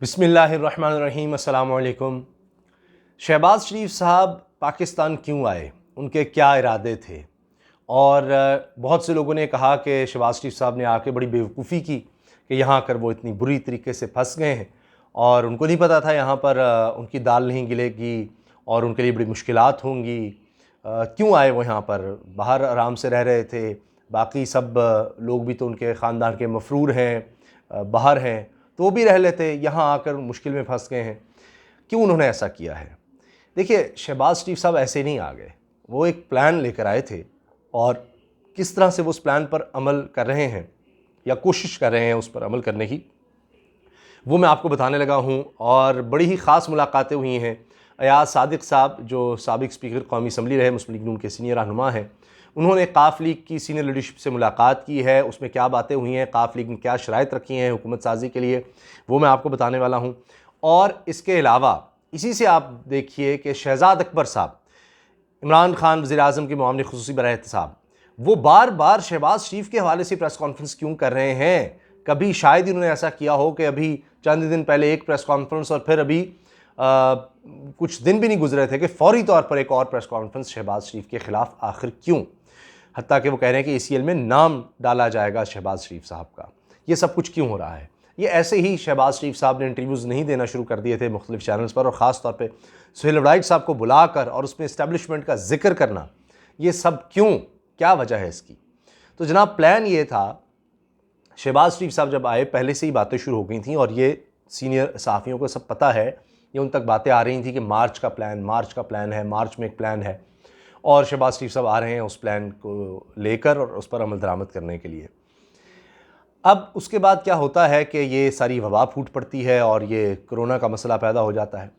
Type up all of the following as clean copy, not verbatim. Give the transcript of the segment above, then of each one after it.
बिस्मिल्लाहिर्रहमानिर्रहीम, अस्सलाम वालेकुम। शहबाज शरीफ साहब पाकिस्तान क्यों आए, उनके क्या इरादे थे? और बहुत से लोगों ने कहा कि शहबाज शरीफ साहब ने आके बड़ी बेवकूफ़ी की कि यहाँ आकर वो इतनी बुरी तरीके से फंस गए हैं और उनको नहीं पता था यहाँ पर उनकी दाल नहीं गिलेगी और उनके लिए बड़ी मुश्किलात होंगी। क्यों आए वो यहाँ पर? बाहर आराम से रह रहे थे, बाकी सब लोग भी तो उनके ख़ानदान के मफरूर हैं, बाहर हैं, तो वो भी रह लेते, यहाँ आकर मुश्किल में फंस गए हैं। क्यों उन्होंने ऐसा किया है? देखिए, शहबाज शरीफ साहब ऐसे नहीं आ गए, वो एक प्लान लेकर आए थे और किस तरह से वो उस प्लान पर अमल कर रहे हैं या कोशिश कर रहे हैं उस पर अमल करने की, वो मैं आपको बताने लगा हूँ। और बड़ी ही ख़ास मुलाकातें हुई हैं। अयाज सादिक साहब जो साबिक स्पीकर कौमी असम्बली रहे, मुस्लिम लीग नून के सीनियर रहनुमा हैं, उन्होंने काफ लीग की सीनियर लीडरशिप से मुलाकात की है। उसमें क्या बातें हुई हैं, काफ लीग ने क्या शराइत रखी हैं हुकूमत साजी के लिए, वो मैं आपको बताने वाला हूँ। और इसके अलावा इसी से आप देखिए कि शहजाद अकबर साहब, इमरान खान वज़ीर आज़म के मामले खुसूसी बराए एहतसाब, वो बार बार शहबाज शरीफ के हवाले से प्रेस कॉन्फ्रेंस क्यों कर रहे हैं? कभी शायद ही उन्होंने ऐसा किया हो कि अभी चंद दिन पहले एक प्रेस कॉन्फ्रेंस और फिर अभी कुछ दिन भी नहीं गुजरे थे कि फौरी तौर पर एक और प्रेस कॉन्फ्रेंस शहबाज शरीफ के ख़िलाफ़। आखिर क्यों? हत्ता कि वो कह रहे हैं कि ACL में नाम डाला जाएगा शहबाज शरीफ साहब का। ये सब कुछ क्यों हो रहा है? ये ऐसे ही शहबाज शरीफ साहब ने इंटरव्यूज़ नहीं देना शुरू कर दिए थे मुख्तलिफ चैनल्स पर, और ख़ास तौर पे सुहेल वड़ाइच साहब को बुलाकर और उसमें इस्टेब्लिशमेंट का जिक्र करना, ये सब क्यों? क्या वजह है इसकी? तो जनाब, प्लान ये था, शहबाज शरीफ साहब जब आए पहले से ही बातें शुरू हो गई थी और ये सीनियर सहाफ़ियों को सब पता है, ये उन तक बातें आ रही थी कि मार्च का प्लान है, मार्च में एक प्लान है और शहबाज शरीफ साहब आ रहे हैं उस प्लान को लेकर और उस पर अमल दरामद करने के लिए। अब उसके बाद क्या होता है कि ये सारी वबा फूट पड़ती है और ये कोरोना का मसला पैदा हो जाता है।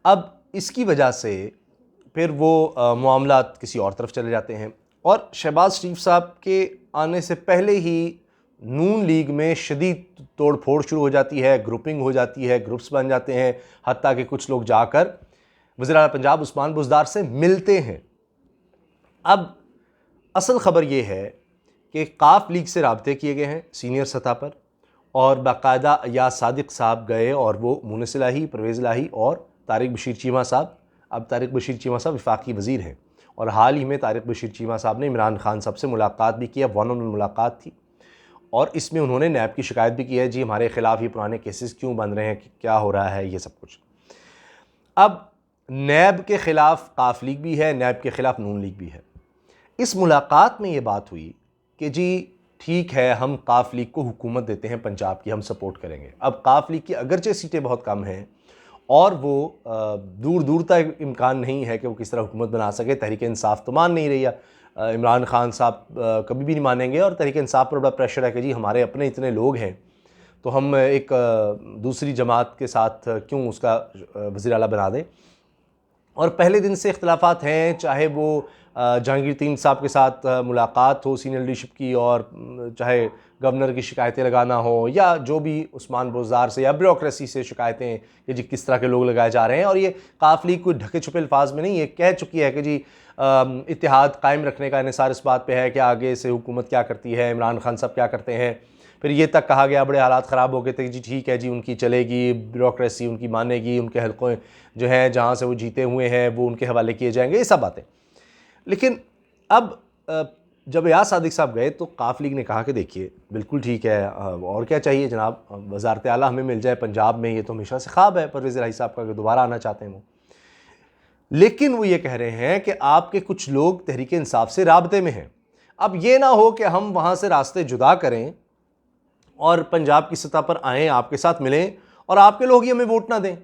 अब इसकी वजह से फिर वो मामलात किसी और तरफ चले जाते हैं और शहबाज शरीफ साहब के आने से पहले ही नून लीग में शदीद तोड़ फोड़ शुरू हो जाती है, ग्रुपिंग हो जाती है, ग्रुप्स बन जाते हैं, हत्ता कि कुछ लोग जाकर वज़ीर आला पंजाब उस्मान बुज़दार से मिलते हैं। अब असल ख़बर ये है कि काफ लीग से राब्ते किए गए हैं सीनियर सतह पर और बाकायदा अयाज सादिक साहब गए और वो मुनिस इलाही, परवेज़ इलाही और तारिक बशीर चीमा साहब, अब तारिक बशीर चीमा साहब वफाकी वज़ीर हैं और हाल ही में तारिक बशीर चीमा साहब ने इमरान खान साहब से मुलाकात भी की है, वन ऑन वन मुलाकात थी और इसमें उन्होंने नैब की शिकायत भी की है, जी हमारे ख़िलाफ़ ये पुराने केसेस क्यों बन रहे हैं, क्या हो रहा है, ये सब कुछ। अब नैब के ख़िलाफ़ काफ लीग भी है, नैब के ख़िलाफ़ नून लीग भी है। इस मुलाकात में ये बात हुई कि जी ठीक है, हम काफ लीग को हुकूमत देते हैं पंजाब की, हम सपोर्ट करेंगे। अब काफ लीग की अगरचे सीटें बहुत कम हैं और वो दूर दूर तक इम्कान नहीं है कि वो किस तरह हुकूमत बना सके। तहरीक इंसाफ तो मान नहीं रही है, इमरान खान साहब कभी भी नहीं मानेंगे और तहरीक इंसाफ पर बड़ा प्रेशर है कि जी हमारे अपने इतने लोग हैं तो हम एक दूसरी जमात के साथ क्यों उसका वज़ीर आला बना दें। और पहले दिन से इख्तलाफात हैं, चाहे वो जहांगीर तीन साहब के साथ मुलाकात हो सीनियर लीडरशिप की और चाहे गवर्नर की शिकायतें लगाना हो या जो भी उस्मान बुज़दार से या ब्यूरोक्रेसी से शिकायतें कि जी किस तरह के लोग लगाए जा रहे हैं। और ये काफ लीग कोई ढके छुपे अल्फाज में नहीं, ये कह चुकी है कि जी इत्तेहाद कायम रखने का इन्हिसार इस बात पे है कि आगे से हुकूमत क्या करती है, इमरान खान साहब क्या करते हैं। फिर ये तक कहा गया, बड़े हालात ख़राब हो गए थे, जी ठीक है जी उनकी चलेगी, ब्यूरोक्रेसी उनकी मानेगी, उनके हल्कों जो हैं जहाँ से वो जीते हुए हैं वो उनके हवाले किए जाएंगे, ये सब बातें। लेकिन अब जब अयाज सादिक साहब गए तो काफ लीग ने कहा कि देखिए बिल्कुल ठीक है, और क्या चाहिए जनाब, वज़ारत आला हमें मिल जाए पंजाब में, ये तो हमेशा से ख्वाब है परवेज़ इलाही साहब का कि दोबारा आना चाहते हैं वो। लेकिन वो ये कह रहे हैं कि आपके कुछ लोग तहरीक इंसाफ से राब्ते में हैं। अब ये ना हो कि हम वहाँ से रास्ते जुदा करें और पंजाब की सतह पर आएँ, आपके साथ मिलें और आपके लोग ही हमें वोट ना दें,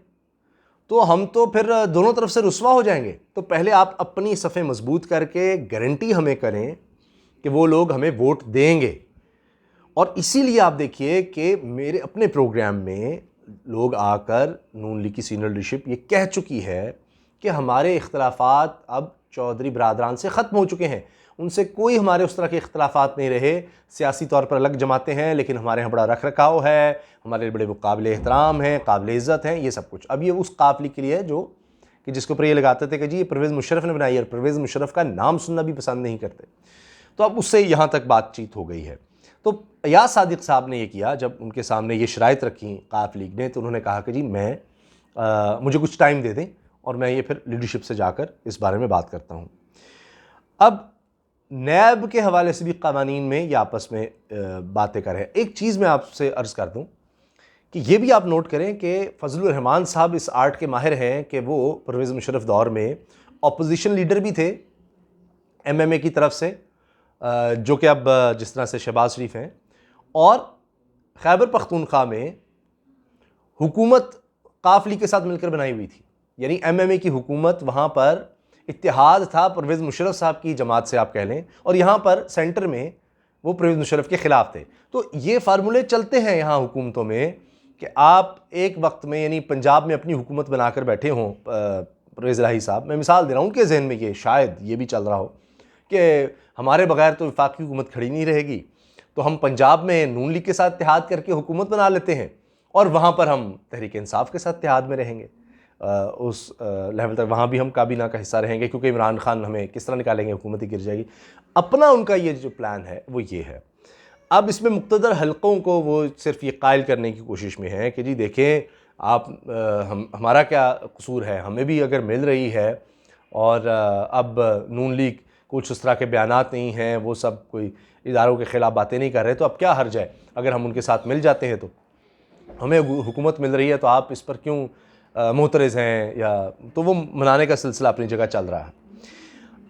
तो हम तो फिर दोनों तरफ से रुस्वा हो जाएंगे। तो पहले आप अपनी सफ़े मजबूत करके गारंटी हमें करें कि वो लोग हमें वोट देंगे। और इसीलिए आप देखिए कि मेरे अपने प्रोग्राम में लोग आकर नून लीग की सीनियर लीडरशिप ये कह चुकी है कि हमारे इख्तलाफात अब चौधरी बरादरान से ख़त्म हो चुके हैं, उनसे कोई हमारे उस तरह के इख्तलाफात नहीं रहे। सियासी तौर पर अलग जमाते हैं लेकिन हमारे यहाँ बड़ा रख रखाव है, हमारे बड़े काबिल एहतराम हैं, काबिल इज़्ज़त हैं, ये सब कुछ। अब ये उस काफ़िले के लिए है जो कि जिसके ऊपर ये लगाते थे कि जी ये परवेज़ मुशर्रफ ने बनाई है और परवेज़ मुशर्रफ का नाम सुनना भी पसंद नहीं करते। तो अब उससे यहाँ तक बातचीत हो गई है। तो अयाज सादिक साहब ने ये किया, जब उनके सामने ये शराइत रखी काफ लीग ने, तो उन्होंने कहा कि जी मुझे कुछ टाइम दे दें और मैं ये फिर लीडरशिप से जाकर इस बारे में बात करता हूँ। अब नैब के हवाले से भी क़वानीन में ये आपस में बातें कर रहे हैं। एक चीज़ मैं आपसे अर्ज़ कर दूँ कि ये भी आप नोट करें कि फजलुर रहमान साहब इस आर्ट के माहिर हैं कि वो परवेज़ मुशर्रफ दौर में अपोजिशन लीडर भी थे MMA की तरफ से, जो कि अब जिस तरह से शहबाज शरीफ हैं, और खैबर पख्तूनख्वा में हुकूमत काफ लीग के साथ मिलकर बनाई हुई थी। यानी MMA की हुकूमत, वहाँ पर इत्तेहाद था परवेज़ मुशर्रफ साहब की जमात से आप कह लें, और यहाँ पर सेंटर में वो परवेज़ मुशर्रफ के ख़िलाफ़ थे। तो ये फार्मूले चलते हैं यहाँ हुकूमतों में कि आप एक वक्त में, यानी पंजाब में अपनी हुकूमत बनाकर बैठे हों परवेज़ इलाही साहब, मैं मिसाल दे रहा हूँ, उनके जहन में ये शायद ये भी चल रहा हो कि हमारे बगैर तो वफाकी हुकूमत खड़ी नहीं रहेगी, तो हम पंजाब में नून लीग के साथ इत्तेहाद करके हुकूमत बना लेते हैं और वहाँ पर हम तहरीक इंसाफ के साथ इत्तेहाद में रहेंगे, उस लेवल तक वहाँ भी हम काबीना का हिस्सा रहेंगे, क्योंकि इमरान खान हमें किस तरह निकालेंगे, हुकूमत ही गिर जाएगी। अपना उनका ये जो प्लान है वो ये है। अब इसमें मुक़्तदर हलक़ों को वो सिर्फ ये कायल करने की कोशिश में है कि जी देखें आप, हमारा क्या कसूर है, हमें भी अगर मिल रही है, और अब नून लीग कुछ उस तरह के बयानात नहीं हैं, वो सब कोई इदारों के ख़िलाफ़ बातें नहीं कर रहे, तो अब क्या हर्ज है अगर हम उनके साथ मिल जाते हैं, तो हमें हुकूमत मिल रही है, तो आप इस पर क्यों मोतरज़ हैं, या तो वो मनाने का सिलसिला अपनी जगह चल रहा है।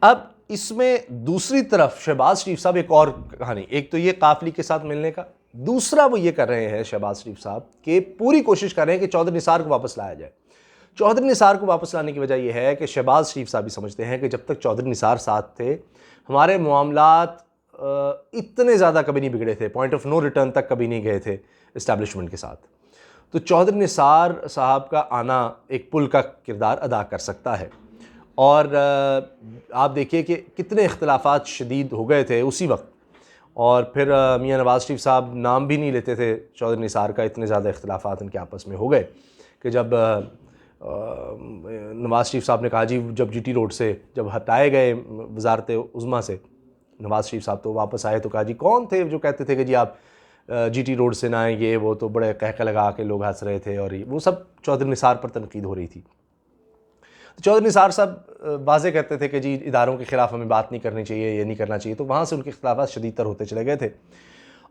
अब इसमें दूसरी तरफ शहबाज शरीफ साहब, एक और कहानी, एक तो ये काफ लीग के साथ मिलने का, दूसरा वो ये कर रहे हैं शहबाज शरीफ साहब कि पूरी कोशिश कर रहे हैं कि चौधरी निसार को वापस लाया जाए। चौधरी निसार को वापस लाने की वजह यह है कि शहबाज शरीफ साहब भी समझते हैं कि जब तक चौधरी निसार साथ थे हमारे मामलात इतने ज़्यादा कभी नहीं बिगड़े थे, पॉइंट ऑफ नो रिटर्न तक कभी नहीं गए थे इस्टेब्लिशमेंट के साथ। तो चौधरी निसार साहब का आना एक पुल का किरदार अदा कर सकता है। और आप देखिए कि कितने इख्तिलाफ़ात शदीद हो गए थे उसी वक्त, और फिर मियाँ नवाज़ शरीफ साहब नाम भी नहीं लेते थे चौधरी निसार का, इतने ज़्यादा इख्तिलाफ़ात उनके आपस में हो गए कि जब नवाज़ शरीफ साहब ने कहा जी, जब GT रोड से जब हटाए गए वजारत उज़्मा से नवाज़ शरीफ साहब, तो वापस आए तो कहा जी कौन थे जो कहते थे कि जी आप GT रोड से ना आए, ये वो, तो बड़े कहका लगा के लोग हंस रहे थे, और वो सब चौधरी निसार पर तनकीद हो रही थी। तो चौधरी निसार साहब वाज़े कहते थे कि जी इदारों के ख़िलाफ़ हमें बात नहीं करनी चाहिए, ये नहीं करना चाहिए, तो वहाँ से उनके खिलाफ़ शदीद तर होते चले गए थे।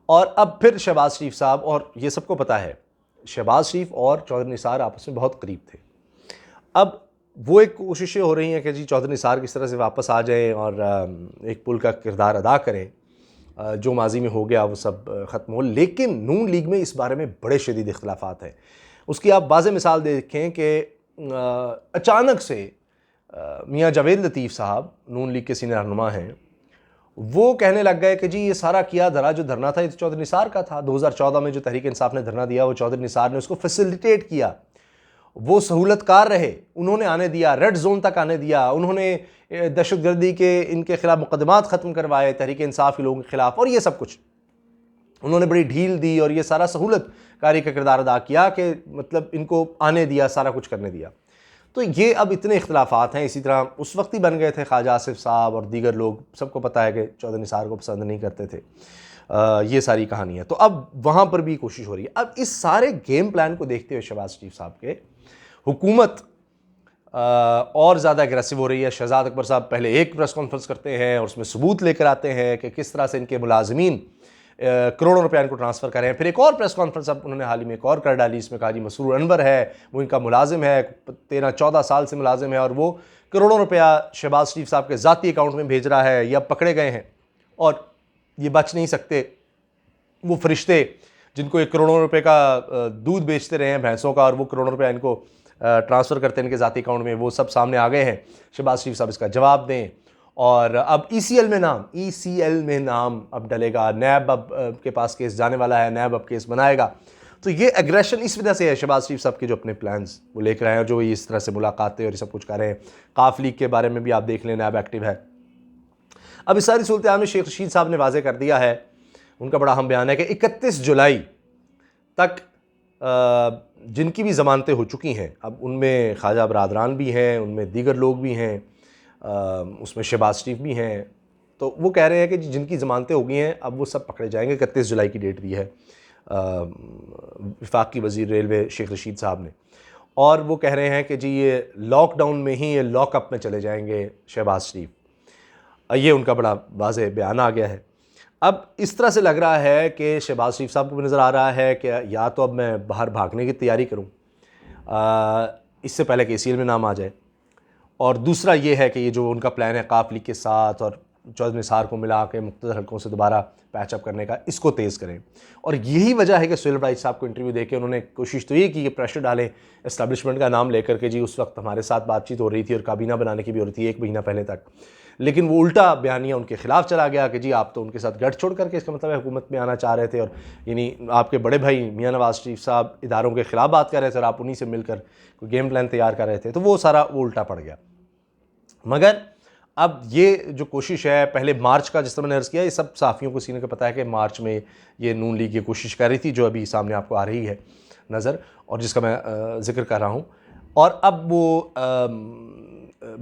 और अब फिर शहबाज शरीफ साहब, और ये सबको पता है शहबाज शरीफ और चौधरी निसार आपस में बहुत करीब थे। अब वो एक कोशिशें हो रही हैं कि जी चौधरी निसार किस तरह से वापस आ जाएँ और एक पुल का किरदार अदा करें, जो माजी में हो गया वो सब ख़त्म हो। लेकिन नून लीग में इस बारे में बड़े शदीद इख्तिलाफ़ात हैं। उसकी आप वाज़ेह मिसाल देखें कि अचानक से मियाँ जावेद लतीफ़ साहब नून लीग के सीनियर रहनुमा हैं, वो कहने लग गए कि जी ये सारा किया धरा जो धरना था ये तो चौधरी निसार का था। 2014 में जो तहरीक इंसाफ ने धरना दिया वो चौधरी निसार ने उसको फैसिलिटेट किया, वो सहूलतकार रहे, उन्होंने आने दिया, रेड जोन तक आने दिया, उन्होंने दहशतगर्दी के इनके खिलाफ मुकदमात ख़त्म करवाए तहरीक इंसाफ के लोगों के खिलाफ, और ये सब कुछ उन्होंने बड़ी ढील दी, और ये सारा सहूलतकारी का किरदार अदा किया कि मतलब इनको आने दिया, सारा कुछ करने दिया। तो ये अब इतने इख्तिलाफ़ात हैं। इसी तरह उस वक्त ही बन गए थे ख्वाजा आसिफ साहब और दीगर लोग, सबको पता है कि चौधरी निसार को पसंद नहीं करते थे। ये सारी कहानी है। तो अब वहाँ पर भी कोशिश हो रही है। अब इस सारे गेम प्लान को देखते हुए शहबाज शरीफ साहब के हुकूमत और ज़्यादा एग्रेसिव हो रही है। शहजाद अकबर साहब पहले एक प्रेस कॉन्फ्रेंस करते हैं और उसमें सबूत लेकर आते हैं कि किस तरह से इनके मुलाजमीन करोड़ों रुपया इनको ट्रांसफ़र करें हैं। फिर एक और प्रेस कॉन्फ्रेंस अब उन्होंने हाल ही में एक और कर डाली, इसमें कहा जी मसरूर अनवर है, वो इनका मुलाजिम है, 13-14 साल से मुलाजिम है, और वो करोड़ों रुपया शहबाज शरीफ साहब के ज़ाती अकाउंट में भेज रहा है, या पकड़े गए हैं और ये बच नहीं सकते। वो फरिश्ते जिनको एक करोड़ों रुपए का दूध बेचते रहे हैं भैंसों का, और वो करोड़ों रुपया इनको ट्रांसफ़र करते हैं इनके ज़ाती अकाउंट में, वो सब सामने आ गए हैं। शहबाज शरीफ साहब इसका जवाब दें। और अब ECL में नाम अब डलेगा, नैब अब के पास केस जाने वाला है, नैब अब केस बनाएगा। तो ये एग्रेशन इस वजह से है शहबाज शरीफ साहब के जो अपने प्लान्स वो लेकर आए हैं, जो इस तरह से मुलाकातें और ये सब कुछ कर रहे हैं। काफ लीग के बारे में भी आप देख लें, नैब एक्टिव है। अब इस सारी सूरत में शेख रशीद साहब ने वाज़े कर दिया है, उनका बड़ा अहम बयान है कि 31 जुलाई तक जिनकी भी ज़मानतें हो चुकी हैं, अब उनमें ख्वाजा बरादरान भी हैं, उनमें दीगर लोग भी हैं, उसमें शहबाज शरीफ भी हैं, तो वो कह रहे हैं कि जिनकी ज़मानतें हो गई हैं अब वो सब पकड़े जाएंगे। 31 जुलाई की डेट दी है वफाकी वज़ीर रेलवे शेख रशीद साहब ने, और वो कह रहे हैं कि जी ये लॉकडाउन में ही ये लॉकअप में चले जाएंगे शहबाज शरीफ। ये उनका बड़ा वाज़ेह बयान आ गया है। अब इस तरह से लग रहा है कि शहबाज शरीफ साहब को भी नज़र आ रहा है कि या तो अब मैं बाहर भागने की तैयारी करूं इससे पहले कि KCL में नाम आ जाए, और दूसरा ये है कि ये जो उनका प्लान है काफ लीग के साथ और चौधरी निसार को मिला के मुख्तलिफ हलकों से दोबारा पैचअप करने का, इसको तेज़ करें। और यही वजह है कि सुहेल राइच साहब को इंटरव्यू देके उन्होंने कोशिश तो ये की कि प्रेशर डालें इस्टेब्लिशमेंट का नाम लेकर के, जी उस वक्त हमारे साथ बातचीत हो रही थी और काबीना बनाने की भी हो रही थी 1 महीना पहले तक, लेकिन वो उल्टा बयानिया उनके खिलाफ चला गया कि जी आप तो उनके साथ गठ छोड़ करके, इसका मतलब है हुकूमत में आना चाह रहे थे, और यानी आपके बड़े भाई मियां नवाज शरीफ साहब इदारों के ख़िलाफ़ बात कर रहे थे और आप उन्हीं से मिलकर कोई गेम प्लान तैयार कर रहे थे। तो वो सारा वो उल्टा पड़ गया। मगर अब ये जो कोशिश है, पहले मार्च का जिस तरह मैंने अर्ज़ किया, ये सब सहाफ़ियों को सीने को पता है कि मार्च में ये नून लीग ये कोशिश कर रही थी जो अभी सामने आपको आ रही है नज़र, और जिसका मैं ज़िक्र कर रहा हूँ। और अब वो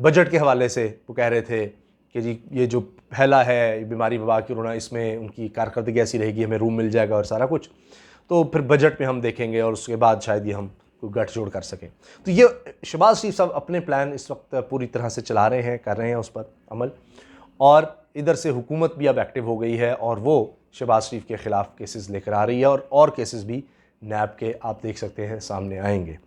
बजट के हवाले से वो कह रहे थे कि जी ये जो फैला है ये बीमारी वबा कोरोना, इसमें उनकी कारकर्दगी ऐसी रहेगी, हमें रूम मिल जाएगा और सारा कुछ, तो फिर बजट में हम देखेंगे और उसके बाद शायद ये हम कोई गठजोड़ कर सकें। तो ये शहबाज शरीफ साहब अपने प्लान इस वक्त पूरी तरह से चला रहे हैं, कर रहे हैं उस पर अमल, और इधर से हुकूमत भी अब एक्टिव हो गई है और वो शहबाज शरीफ के ख़िलाफ़ केसेस लेकर आ रही है, और केसेस भी नैब के आप देख सकते हैं सामने आएंगे।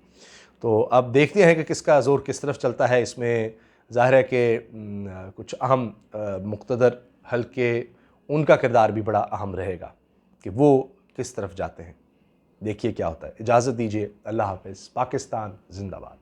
तो अब देखते हैं कि किसका ज़ोर किस तरफ चलता है। इसमें ज़ाहिर है कि कुछ अहम मुक़्तदर हल्के, उनका किरदार भी बड़ा अहम रहेगा कि वो किस तरफ जाते हैं। देखिए क्या होता है। इजाज़त दीजिए, अल्लाह हाफ़िज़। पाकिस्तान ज़िंदाबाद।